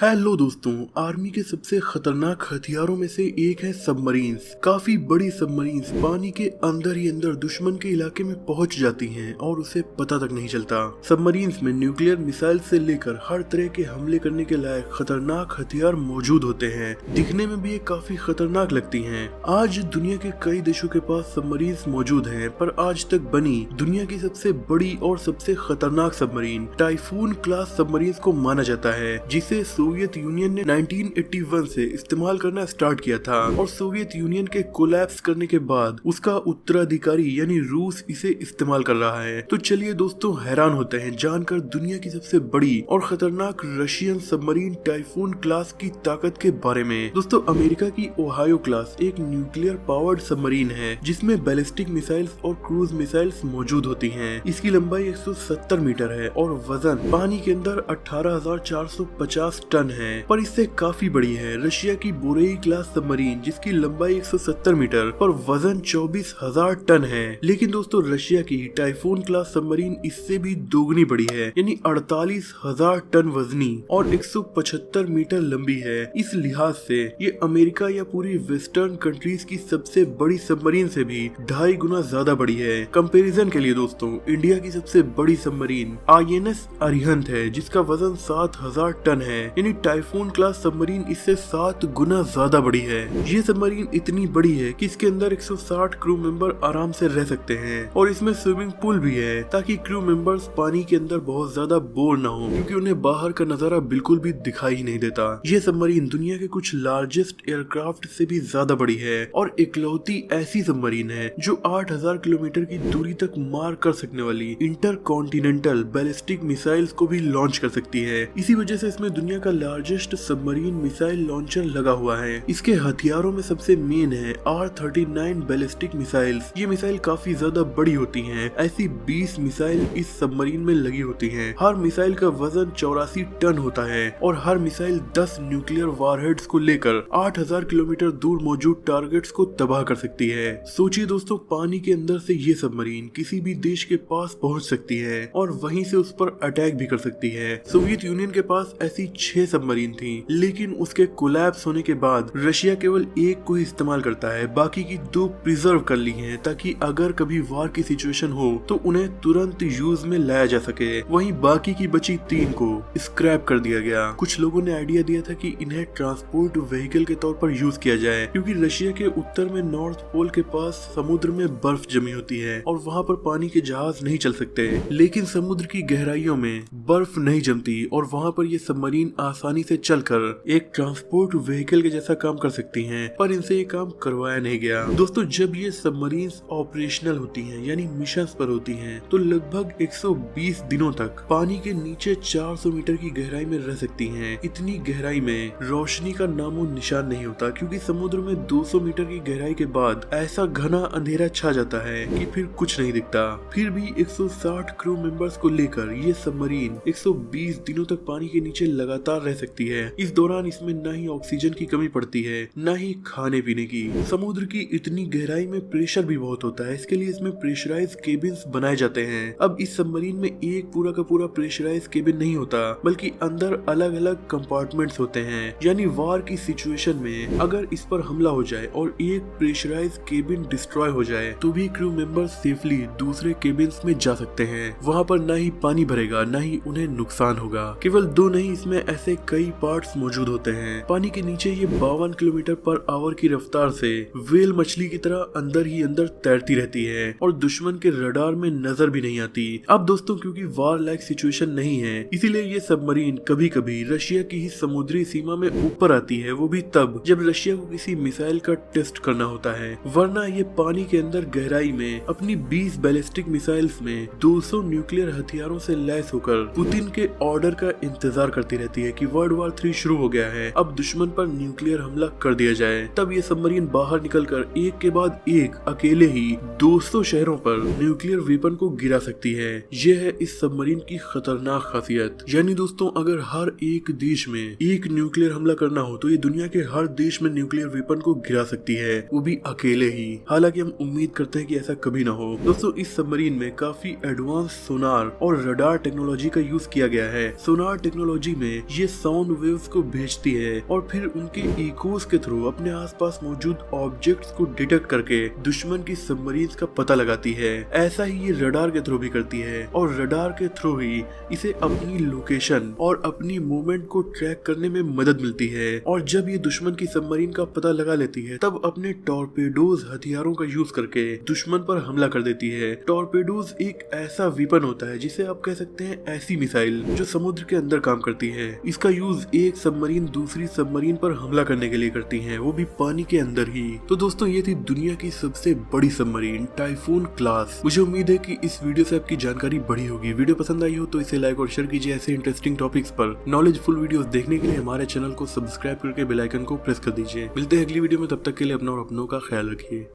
Hello दोस्तों, army के सबसे खतरनाक हथियारों में से एक है सबमरीन्स। काफी बड़ी सबमरीन्स पानी के अंदर ही अंदर दुश्मन के इलाके में पहुंच जाती हैं और उसे पता तक नहीं चलता। सबमरीन्स में न्यूक्लियर मिसाइल से लेकर हर तरह के हमले करने के लायक खतरनाक हथियार मौजूद होते हैं। दिखने में भी ये काफी खतरनाक लगती हैं। आज दुनिया के कई देशों के पास सबमरीन्स मौजूद हैं, पर आज तक बनी दुनिया की सबसे बड़ी और सबसे खतरनाक सबमरीन टाइफून क्लास सबमरीन्स को माना जाता है, जिसे सोवियत यूनियन ने 1981 से इस्तेमाल करना स्टार्ट किया था और सोवियत यूनियन के कोलैप्स करने के बाद उसका उत्तराधिकारी यानी रूस इसे इस्तेमाल कर रहा है। तो चलिए दोस्तों, हैरान होते हैं जानकर दुनिया की सबसे बड़ी और खतरनाक रशियन सबमरीन टाइफून क्लास की ताकत के बारे में। दोस्तों, अमेरिका की ओहायो क्लास एक न्यूक्लियर पावर्ड सबमरीन है जिसमें बैलिस्टिक मिसाइल्स और क्रूज मिसाइल्स मौजूद होती हैं। इसकी लंबाई 170 मीटर है और वजन पानी के अंदर 18,450 टन है, पर इससे काफी बड़ी है रशिया की बोरेई क्लास सबमरीन जिसकी लंबाई 170 मीटर पर वजन 24,000 टन है। लेकिन दोस्तों, रशिया की टाइफून क्लास सबमरीन इससे भी दोगुनी बड़ी है, यानी 48,000 टन वजनी और 175 मीटर लंबी है। इस लिहाज से ये अमेरिका या पूरी वेस्टर्न कंट्रीज की सबसे बड़ी सबमरीन से भी 2.5 गुना ज्यादा बड़ी है। कंपैरिजन के लिए दोस्तों, इंडिया की सबसे बड़ी सबमरीन INS अरिहंत है जिसका वजन 7,000 टन है, यानी टाइफून क्लास सबमरीन इससे 7 गुना ज्यादा बड़ी है। ये सबमरीन इतनी बड़ी है कि इसके अंदर 160 क्रू मेंबर आराम से रह सकते हैं और इसमें स्विमिंग पूल भी है ताकि क्रू मेंबर्स पानी के अंदर बहुत ज्यादा बोर ना हो, क्योंकि उन्हें बाहर का नजारा बिल्कुल भी दिखाई ही नहीं देता। ये सबमरीन दुनिया के कुछ लार्जेस्ट एयरक्राफ्ट से भी ज्यादा बड़ी है और इकलौती ऐसी सबमरीन है जो 8,000 किलोमीटर की दूरी तक मार कर सकने वाली इंटरकॉन्टिनेंटल बैलिस्टिक मिसाइल्स को भी लॉन्च कर सकती है। इसी वजह से इसमें दुनिया का लार्जेस्ट सबमरीन मिसाइल लॉन्चर लगा हुआ है। इसके हथियारों में सबसे मेन है R-39 बैलिस्टिक मिसाइल्स। ये मिसाइल काफी ज्यादा बड़ी होती हैं। ऐसी 20 मिसाइल इस सबमरीन में लगी होती हैं। हर मिसाइल का वजन 84 टन होता है और हर मिसाइल 10 न्यूक्लियर वारहेड्स को लेकर 8,000 किलोमीटर दूर मौजूद टारगेट्स को तबाह कर सकती है। सोचिए दोस्तों, पानी के अंदर से ये सबमरीन किसी भी देश के पास पहुंच सकती है और वहीं से उस पर अटैक भी कर सकती है। सोवियत यूनियन के पास ऐसी 6 सबमरीन थी, लेकिन उसके कोलैप्स होने के बाद रशिया केवल एक को ही इस्तेमाल करता है। बाकी की 2 प्रिजर्व कर ली हैं ताकि अगर कभी वार की सिचुएशन हो तो उन्हें तुरंत यूज में लाया जा सके। वहीं बाकी की बची 3 को स्क्रैप कर दिया गया। कुछ लोगों ने आइडिया दिया था कि इन्हें ट्रांसपोर्ट व्हीकल के तौर पर यूज किया जाए, क्योंकि रशिया के उत्तर में नॉर्थ पोल के पास समुद्र में बर्फ जमी होती है और वहाँ पर पानी के जहाज नहीं चल सकते। लेकिन समुद्र की गहराइयों में बर्फ नहीं जमती और वहाँ पर ये सबमरीन आसानी से चलकर एक ट्रांसपोर्ट व्हीकल के जैसा काम कर सकती हैं, पर इनसे ये काम करवाया नहीं गया। दोस्तों, जब ये सबमरीन्स ऑपरेशनल होती हैं यानी मिशंस पर होती हैं, तो लगभग 120 दिनों तक पानी के नीचे 400 मीटर की गहराई में रह सकती हैं। इतनी गहराई में रोशनी का नामो निशान नहीं होता, क्योंकि समुद्र में 200 मीटर की गहराई के बाद ऐसा घना अंधेरा छा जाता है कि फिर कुछ नहीं दिखता। फिर भी 160 क्रू मेंबर्स को लेकर ये सबमरीन 120 दिनों तक पानी के नीचे लगातार रह सकती है। इस दौरान इसमें न ही ऑक्सीजन की कमी पड़ती है, न ही खाने पीने की। समुद्र की इतनी गहराई में प्रेशर भी बहुत होता है, इसके लिए इसमें प्रेशराइज केबिन्स बनाए जाते हैं। अब इस सबमरीन में एक पूरा का पूरा प्रेशराइज केबिन नहीं होता, बल्कि अंदर अलग अलग कंपार्टमेंट्स होते हैं। यानी वार की सिचुएशन में अगर इस पर हमला हो जाए और एक प्रेशराइज केबिन डिस्ट्रॉय हो जाए तो भी क्रू मेंबर्स सेफली दूसरे केबिन्स में जा सकते हैं। वहाँ पर न ही पानी भरेगा, न ही उन्हें नुकसान होगा। केवल 2 नहीं, इसमें ऐसे कई पार्ट्स मौजूद होते हैं। पानी के नीचे ये 52 किलोमीटर पर आवर की रफ्तार से व्हेल मछली की तरह अंदर ही अंदर तैरती रहती है और दुश्मन के रडार में नजर भी नहीं आती। अब दोस्तों, क्योंकि वार लाइक सिचुएशन नहीं है, इसीलिए ये सबमरीन कभी कभी रशिया की ही समुद्री सीमा में ऊपर आती है, वो भी तब जब रशिया को किसी मिसाइल का टेस्ट करना होता है। वरना ये पानी के अंदर गहराई में अपनी 20 बैलिस्टिक मिसाइल्स में 200 न्यूक्लियर हथियारों से लैस होकर पुतिन के ऑर्डर का इंतजार करती रहती है कि वर्ल्ड वॉर 3 शुरू हो गया है, अब दुश्मन पर न्यूक्लियर हमला कर दिया जाए। तब ये सबमरीन बाहर निकलकर एक के बाद एक अकेले ही 200 शहरों पर न्यूक्लियर वेपन को गिरा सकती है। यह है इस सबमरीन की खतरनाक खासियत। यानी दोस्तों, अगर हर एक देश में एक न्यूक्लियर हमला करना हो तो ये दुनिया के हर देश में न्यूक्लियर वेपन को गिरा सकती है, वो भी अकेले ही। हालांकि हम उम्मीद करते हैं कि ऐसा कभी ना हो। दोस्तों, इस सबमरीन में काफी एडवांस सोनार और रडार टेक्नोलॉजी का यूज किया गया है। सोनार टेक्नोलॉजी में ये साउंड वेव्स को भेजती है और फिर उनके इकोस के थ्रू अपने आसपास मौजूद ऑब्जेक्ट्स को डिटेक्ट करके दुश्मन की सबमरीन्स का पता लगाती है। ऐसा ही ये रडार के थ्रू भी करती है और रडार के थ्रू ही इसे अपनी लोकेशन और अपनी मूवमेंट को ट्रैक करने में मदद मिलती है। और जब ये दुश्मन की सबमरीन का पता लगा लेती है तब अपने टॉर्पेडोज हथियारों का यूज करके दुश्मन पर हमला कर देती है। टॉर्पेडोज एक ऐसा वेपन होता है जिसे आप कह सकते हैं ऐसी मिसाइल जो समुद्र के अंदर काम करती है। इसका यूज एक सबमरीन दूसरी सबमरीन पर हमला करने के लिए करती है, वो भी पानी के अंदर ही। तो दोस्तों ये थी दुनिया की सबसे बड़ी सबमरीन टाइफून क्लास। मुझे उम्मीद है कि इस वीडियो से आपकी जानकारी बढ़ी होगी। वीडियो पसंद आई हो तो इसे लाइक और शेयर कीजिए। ऐसे इंटरेस्टिंग टॉपिक्स पर नॉलेजफुल वीडियोस देखने के लिए हमारे चैनल को सब्सक्राइब करके बेल आइकन को प्रेस कर दीजिए। मिलते हैं अगली वीडियो में, तब तक के लिए अपना और अपनों का ख्याल रखिए।